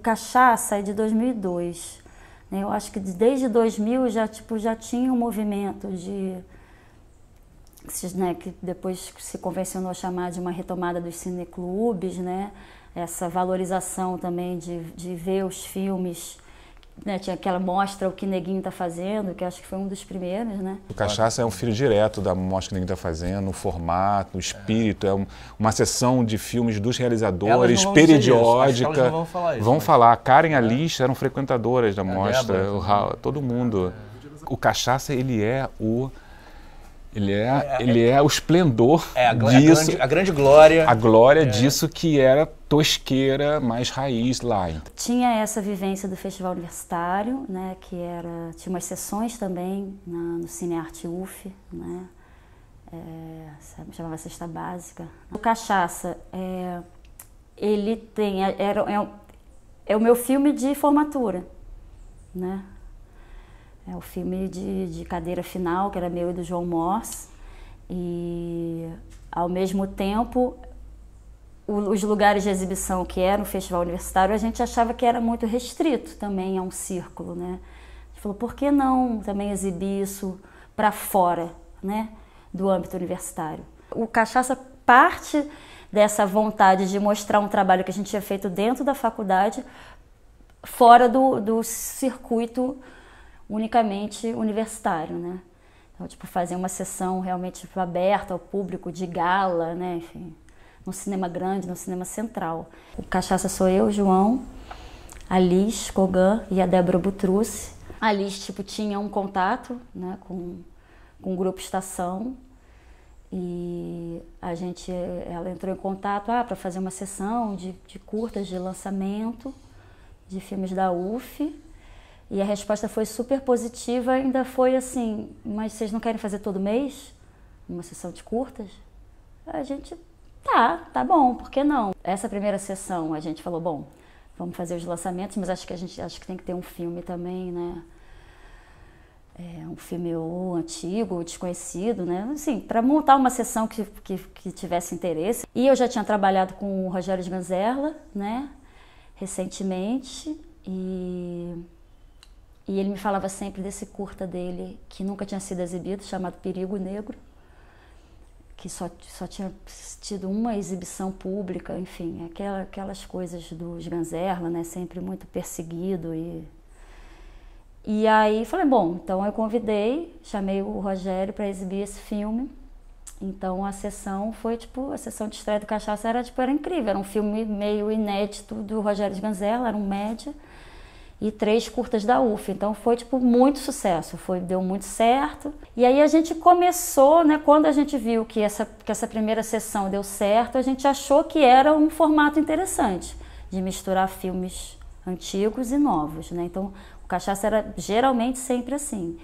Cachaça é de 2002. Né? Eu acho que desde 2000 já tinha um movimento de... Né, que depois se convencionou chamar de uma retomada dos cineclubes, né? Essa valorização também de ver os filmes, né? Tinha aquela mostra O que Neguinho está fazendo, que acho que foi um dos primeiros, né? O Cachaça é um filho direto da mostra que Neguinho está fazendo, o formato, o espírito, uma sessão de filmes dos realizadores, periódica. Elas não vão falar isso. Vão falar. Karen e Alice eram frequentadoras da mostra, todo mundo. O Cachaça, ele é o esplendor disso. A grande glória. A glória disso que era tosqueira, mais raiz lá. Tinha essa vivência do Festival Universitário, né, tinha umas sessões também no Cine Arte UF, né, chamava Cesta Básica. O Cachaça, ele é o meu filme de formatura, né? É o filme de cadeira final, que era meu e do João Morse. E, ao mesmo tempo, os lugares de exibição que era no Festival Universitário, a gente achava que era muito restrito também a um círculo, né? A gente falou, por que não também exibir isso para fora, né, do âmbito universitário? O Cachaça parte dessa vontade de mostrar um trabalho que a gente tinha feito dentro da faculdade, fora do circuito unicamente universitário, né? Então, tipo, fazer uma sessão realmente aberta ao público, de gala, né? Enfim, no cinema grande, no cinema central. O Cachaça sou eu, João, a Liz Kogan e a Débora Butrucci. A Liz, tipo, tinha um contato, né, com o Grupo Estação e ela entrou em contato para fazer uma sessão de curtas de lançamento de filmes da UF. E a resposta foi super positiva, ainda foi assim, mas vocês não querem fazer todo mês? Uma sessão de curtas? A gente, tá bom, por que não? Essa primeira sessão a gente falou, bom, vamos fazer os lançamentos, mas acho que tem que ter um filme também, né? Um filme ou antigo, ou desconhecido, né? Assim, para montar uma sessão que tivesse interesse. E eu já tinha trabalhado com o Rogério Sganzerla, né? Recentemente, e ele me falava sempre desse curta dele, que nunca tinha sido exibido, chamado Perigo Negro, que só tinha tido uma exibição pública, enfim, aquelas coisas do Sganzerla, né, sempre muito perseguido. E aí falei, bom, então eu chamei o Rogério para exibir esse filme. Então a sessão foi a sessão de estreia do Cachaça era incrível, era um filme meio inédito do Rogério Sganzerla, era um média, e 3 curtas da UF, então foi muito sucesso, deu muito certo. E aí a gente começou, né, quando a gente viu que essa primeira sessão deu certo, a gente achou que era um formato interessante, de misturar filmes antigos e novos, né? Então o Cachaça era geralmente sempre assim.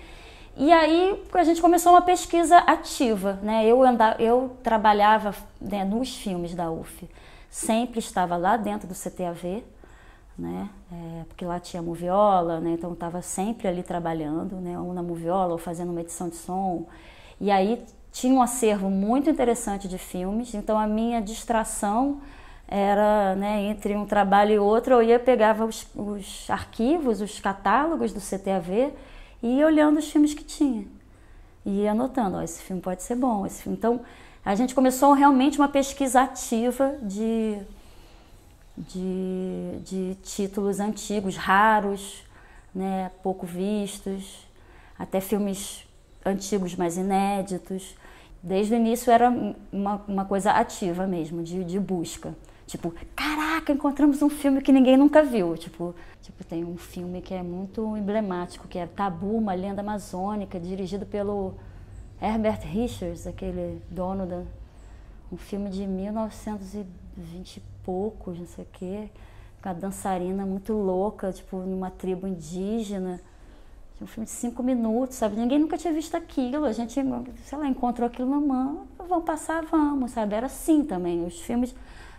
E aí a gente começou uma pesquisa ativa, né? Eu trabalhava, né, nos filmes da UF, sempre estava lá dentro do CTAV, né? Porque lá tinha moviola, né? Então estava sempre ali trabalhando, né? Ou na moviola ou fazendo uma edição de som. E aí tinha um acervo muito interessante de filmes, então a minha distração era, né, entre um trabalho e outro, pegava os arquivos, os catálogos do CTAV e ia olhando os filmes que tinha. E ia anotando, esse filme pode ser bom, esse filme. Então a gente começou realmente uma pesquisa ativa de títulos antigos, raros, né, pouco vistos, até filmes antigos mais inéditos. Desde o início era uma coisa ativa mesmo, de busca. Tipo, caraca, encontramos um filme que ninguém nunca viu. Tipo, tem um filme que é muito emblemático, que é Tabu, uma lenda amazônica, dirigido pelo Herbert Richards, aquele dono um filme de 1920 e poucos, não sei o quê, com a dançarina muito louca, numa tribo indígena. Um filme de 5 minutos, sabe? Ninguém nunca tinha visto aquilo. A gente, sei lá, encontrou aquilo na mão, vamos passar, vamos, sabe? Era assim também. Os filmes,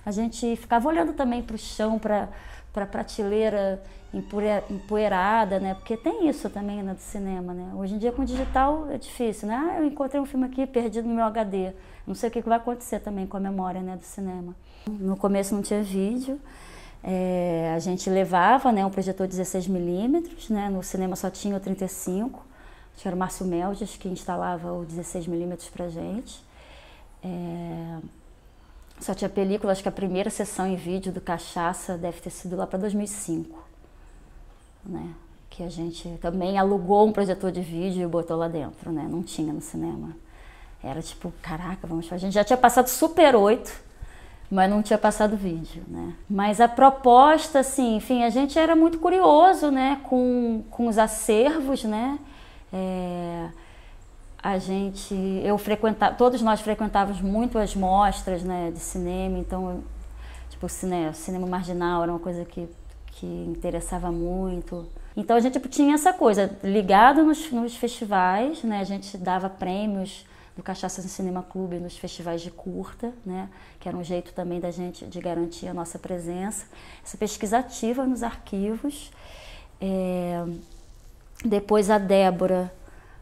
a gente ficava olhando também para o chão, para a prateleira empoeirada, né? Porque tem isso também, né, do cinema, né? Hoje em dia com o digital é difícil, né? Eu encontrei um filme aqui perdido no meu HD. Não sei o que vai acontecer também com a memória, né, do cinema. No começo não tinha vídeo, A gente levava, né, um projetor 16mm, né, no cinema só tinha o 35, acho que era o Márcio Meldes que instalava o 16mm pra gente. Só tinha película, acho que a primeira sessão em vídeo do Cachaça deve ter sido lá para 2005, né, que a gente também alugou um projetor de vídeo e botou lá dentro, né, não tinha no cinema. Era tipo, caraca, vamos fazer. A gente já tinha passado Super 8, mas não tinha passado vídeo, né? Mas a proposta, assim, enfim, a gente era muito curioso, né, com os acervos, né? Todos nós frequentávamos muito as mostras, né, de cinema, então, tipo, cinema marginal era uma coisa que interessava muito. Então a gente, tipo, tinha essa coisa, ligado nos festivais, né? A gente dava prêmios do Cachaça no Cinema Clube nos festivais de curta, né, que era um jeito também da gente de garantir a nossa presença. Essa pesquisa ativa nos arquivos. Depois a Débora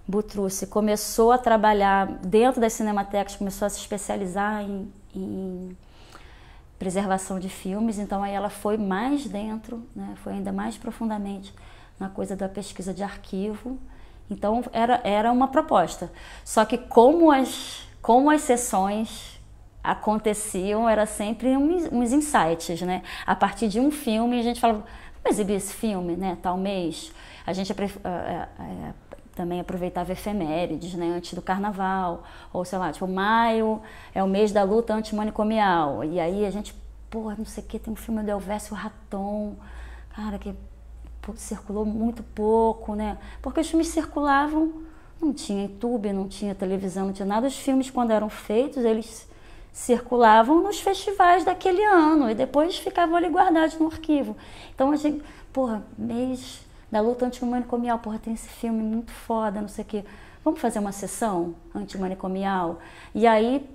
Butrucci começou a trabalhar dentro das cinematecas, começou a se especializar em preservação de filmes, então aí ela foi mais dentro, né, foi ainda mais profundamente na coisa da pesquisa de arquivo. Então era uma proposta, só que como as sessões aconteciam, era sempre uns insights, né? A partir de um filme a gente falava, vamos exibir esse filme, né, tal mês. A gente também aproveitava efemérides, né, antes do carnaval, ou sei lá, tipo, maio é o mês da luta antimanicomial, e aí a gente, não sei o que, tem um filme do Elvésio Raton, cara, que circulou muito pouco, né? Porque os filmes circulavam, não tinha YouTube, não tinha televisão, não tinha nada. Os filmes, quando eram feitos, eles circulavam nos festivais daquele ano e depois ficavam ali guardados no arquivo. Então a gente, mês da luta antimanicomial, tem esse filme muito foda, não sei o quê. Vamos fazer uma sessão antimanicomial? E aí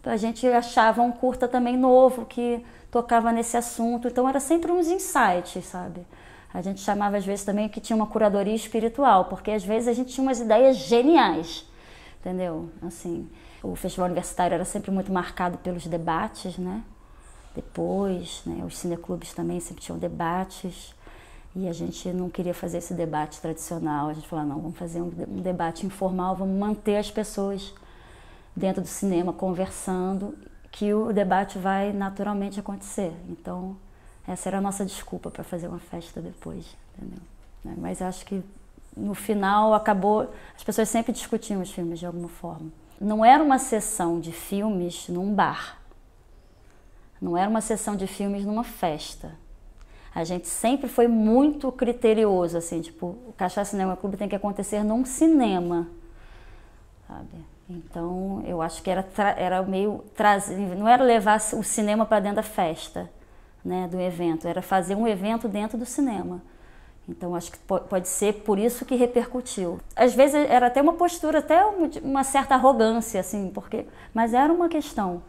a gente achava um curta também novo que tocava nesse assunto. Então era sempre uns insights, sabe? A gente chamava às vezes também que tinha uma curadoria espiritual, porque às vezes a gente tinha umas ideias geniais, entendeu? Assim, o festival universitário era sempre muito marcado pelos debates, né? Depois, né, os cineclubes também sempre tinham debates, e a gente não queria fazer esse debate tradicional. A gente falou, não, vamos fazer um debate informal, vamos manter as pessoas dentro do cinema conversando, que o debate vai naturalmente acontecer. Então, essa era a nossa desculpa para fazer uma festa depois, entendeu? Mas acho que no final acabou, as pessoas sempre discutiam os filmes de alguma forma. Não era uma sessão de filmes num bar, não era uma sessão de filmes numa festa. A gente sempre foi muito criterioso, assim, tipo, o Cachaça Cinema Clube tem que acontecer num cinema, sabe? Então eu acho que era meio trazer, não era levar o cinema para dentro da festa, né, do evento, era fazer um evento dentro do cinema. Então acho que pode ser por isso que repercutiu. Às vezes era até uma postura, até uma certa arrogância, assim, mas era uma questão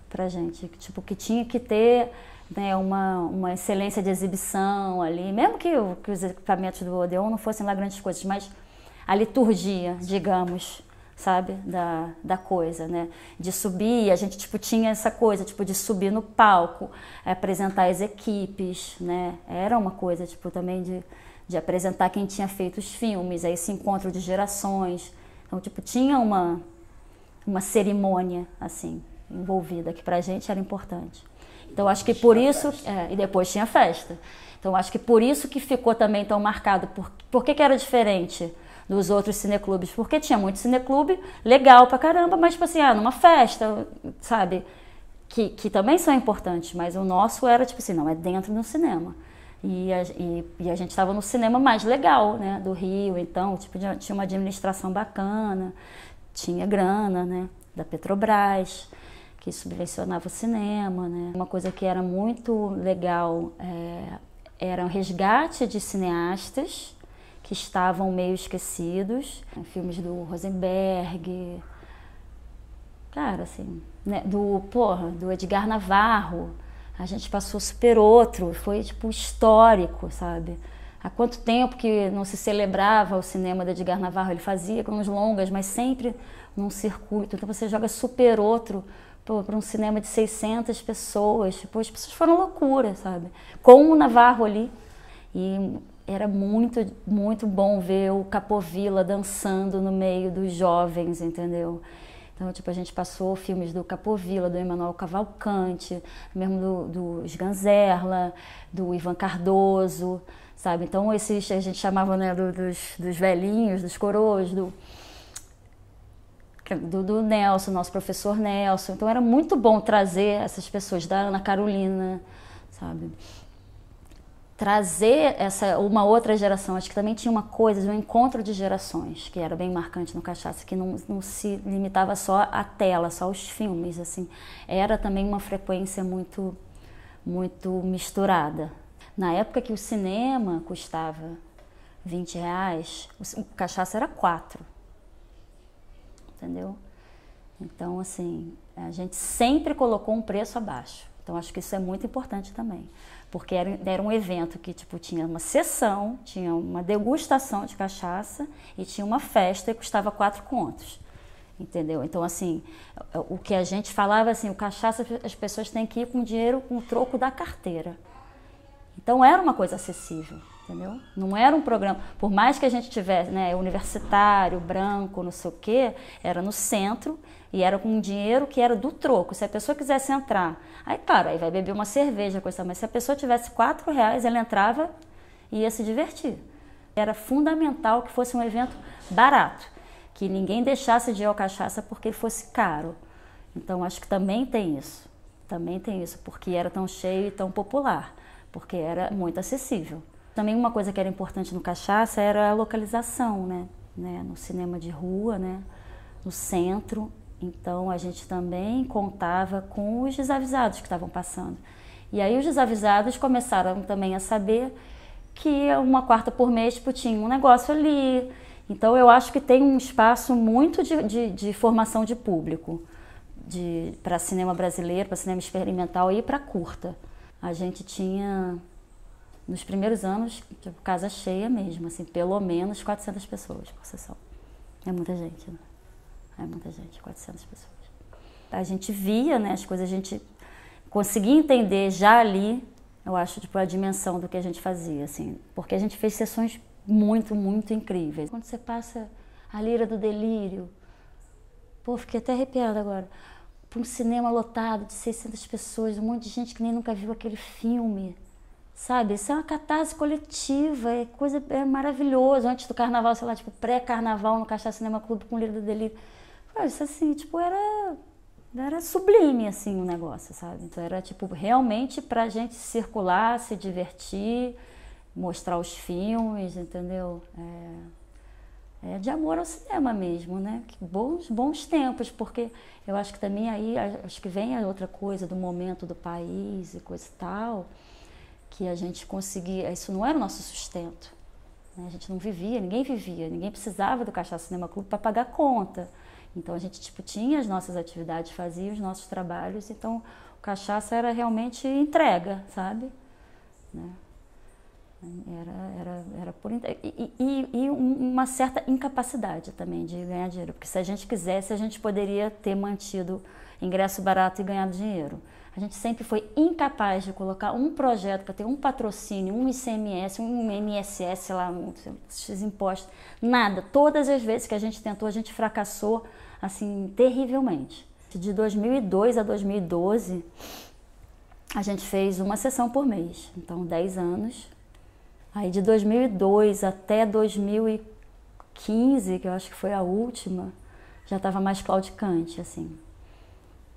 pra gente, tipo, que tinha que ter, né, uma excelência de exibição ali, mesmo que os equipamentos do Odeon não fossem lá grandes coisas, mas a liturgia, digamos, sabe, da coisa, né, de subir. A gente, tipo, tinha essa coisa, tipo, de subir no palco, apresentar as equipes, né, era uma coisa, tipo, também de apresentar quem tinha feito os filmes, aí esse encontro de gerações. Então, tipo, tinha uma cerimônia, assim, envolvida, que pra gente era importante. Então, acho que por isso... e depois tinha festa. Então, acho que por isso que ficou também tão marcado. Por que era diferente dos outros cineclubes? Porque tinha muito cineclube legal pra caramba, mas, tipo assim, numa festa, sabe? Que também são importantes, mas o nosso era, tipo assim, não, é dentro do cinema. E a gente estava no cinema mais legal, né, do Rio, então, tipo, tinha uma administração bacana, tinha grana, né, da Petrobras, que subvencionava o cinema, né. Uma coisa que era muito legal era o resgate de cineastas que estavam meio esquecidos, filmes do Rosenberg, cara, assim, né, do Edgar Navarro. A gente passou Super 8, foi tipo histórico, sabe? Há quanto tempo que não se celebrava o cinema de Edgar Navarro? Ele fazia com uns longas, mas sempre num circuito. Então você joga Super 8 para um cinema de 600 pessoas, tipo, as pessoas foram loucura, sabe? Com o Navarro ali. E era muito, muito bom ver o Capovilla dançando no meio dos jovens, entendeu? Então, tipo, a gente passou filmes do Capovilla, do Emanuel Cavalcante, mesmo dos Ganzerla, do Ivan Cardoso, sabe? Então, esses a gente chamava, né, dos velhinhos, dos coroas, do Nelson, nosso professor Nelson. Então, era muito bom trazer essas pessoas, da Ana Carolina, sabe? Trazer uma outra geração. Acho que também tinha uma coisa de um encontro de gerações, que era bem marcante no Cachaça, que não se limitava só à tela, só aos filmes, assim. Era também uma frequência muito, muito misturada. Na época que o cinema custava R$20, o Cachaça era 4. Entendeu? Então, assim, a gente sempre colocou um preço abaixo. Então, acho que isso é muito importante também. Porque era um evento que, tipo, tinha uma sessão, tinha uma degustação de cachaça e tinha uma festa e custava 4 contos. Entendeu? Então, assim, o que a gente falava, assim, o cachaça, as pessoas têm que ir com dinheiro, com o troco da carteira. Então, era uma coisa acessível, entendeu? Não era um programa, por mais que a gente tivesse, né, universitário, branco, não sei o quê, era no centro e era com um dinheiro que era do troco. Se a pessoa quisesse entrar, aí claro, aí vai beber uma cerveja, coisa, mas se a pessoa tivesse R$4, ela entrava e ia se divertir. Era fundamental que fosse um evento barato, que ninguém deixasse de ir ao cachaça porque fosse caro. Então, acho que também tem isso, porque era tão cheio e tão popular, porque era muito acessível. Também uma coisa que era importante no Cachaça era a localização, né? No cinema de rua, né? No centro. Então, a gente também contava com os desavisados que estavam passando. E aí os desavisados começaram também a saber que uma quarta por mês, tipo, tinha um negócio ali. Então, eu acho que tem um espaço muito de formação de público para cinema brasileiro, para cinema experimental e para curta. A gente tinha, nos primeiros anos, tipo, casa cheia mesmo, assim, pelo menos 400 pessoas por sessão. É muita gente, né? É muita gente, 400 pessoas. A gente via, né, as coisas, a gente conseguia entender já ali, eu acho, tipo, a dimensão do que a gente fazia, assim, porque a gente fez sessões muito, muito incríveis. Quando você passa A Lira do Delírio, pô, fiquei até arrepiada agora, para um cinema lotado de 600 pessoas, um monte de gente que nem nunca viu aquele filme, sabe? Isso é uma catarse coletiva, é maravilhoso. Antes do carnaval, sei lá, tipo, pré-carnaval no Cachaça Cinema Clube com Lira do Delírio. Isso assim, tipo, era sublime, assim, o negócio, sabe? Então era, tipo, realmente pra gente circular, se divertir, mostrar os filmes, entendeu? É de amor ao cinema mesmo, né? Bons tempos, porque eu acho que também aí, acho que vem a outra coisa do momento do país e coisa e tal, que a gente conseguia, isso não era o nosso sustento, né? A gente não vivia, ninguém precisava do Cachaça Cinema Clube para pagar conta. Então a gente, tipo, tinha as nossas atividades, fazia os nossos trabalhos, então o Cachaça era realmente entrega, sabe? Né? Era por e uma certa incapacidade também de ganhar dinheiro, porque se a gente quisesse, a gente poderia ter mantido ingresso barato e ganhado dinheiro. A gente sempre foi incapaz de colocar um projeto para ter um patrocínio, um ICMS, um MSS, sei lá, esses impostos, nada. Todas as vezes que a gente tentou, a gente fracassou, assim, terrivelmente. De 2002 a 2012, a gente fez uma sessão por mês, então 10 anos. Aí de 2002 até 2015, que eu acho que foi a última, já estava mais claudicante, assim.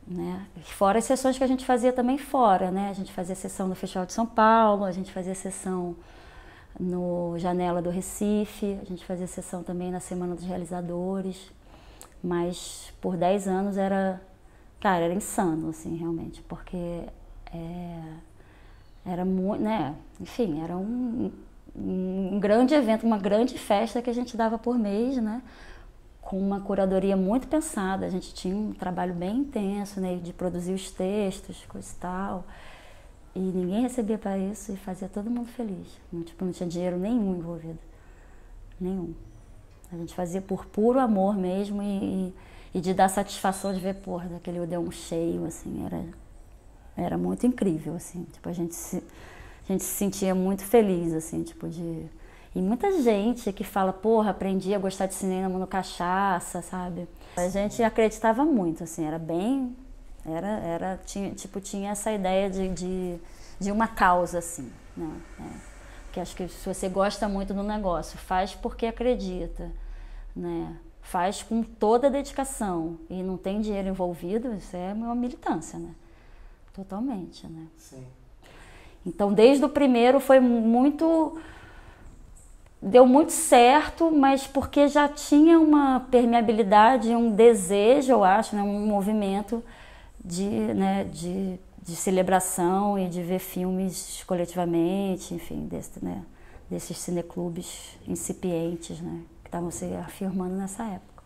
Né? Fora as sessões que a gente fazia também fora, né? A gente fazia sessão no Festival de São Paulo, a gente fazia sessão no Janela do Recife, a gente fazia sessão também na Semana dos Realizadores, mas por 10 anos era insano, assim, realmente, porque era muito, né? Enfim, era um grande evento, uma grande festa que a gente dava por mês, né? Com uma curadoria muito pensada, a gente tinha um trabalho bem intenso, né, de produzir os textos, coisa e tal, e ninguém recebia para isso e fazia todo mundo feliz, não tinha dinheiro nenhum envolvido, nenhum. A gente fazia por puro amor mesmo e e de dar satisfação de ver, porra, daquele Odeon cheio, assim, era muito incrível, assim, tipo, a gente se sentia muito feliz, assim, tipo, E muita gente que fala, porra, aprendi a gostar de cinema no Cachaça, sabe? A gente acreditava muito, assim, era bem... tinha essa ideia de uma causa, assim, né? Porque acho que se você gosta muito do negócio, faz porque acredita, né? Faz com toda a dedicação e não tem dinheiro envolvido, isso é uma militância, né? Totalmente, né? Sim. Então, desde o primeiro foi muito... Deu muito certo, mas porque já tinha uma permeabilidade, um desejo, eu acho, né, um movimento de celebração e de ver filmes coletivamente, enfim, desses cineclubes incipientes, né, que estavam se afirmando nessa época.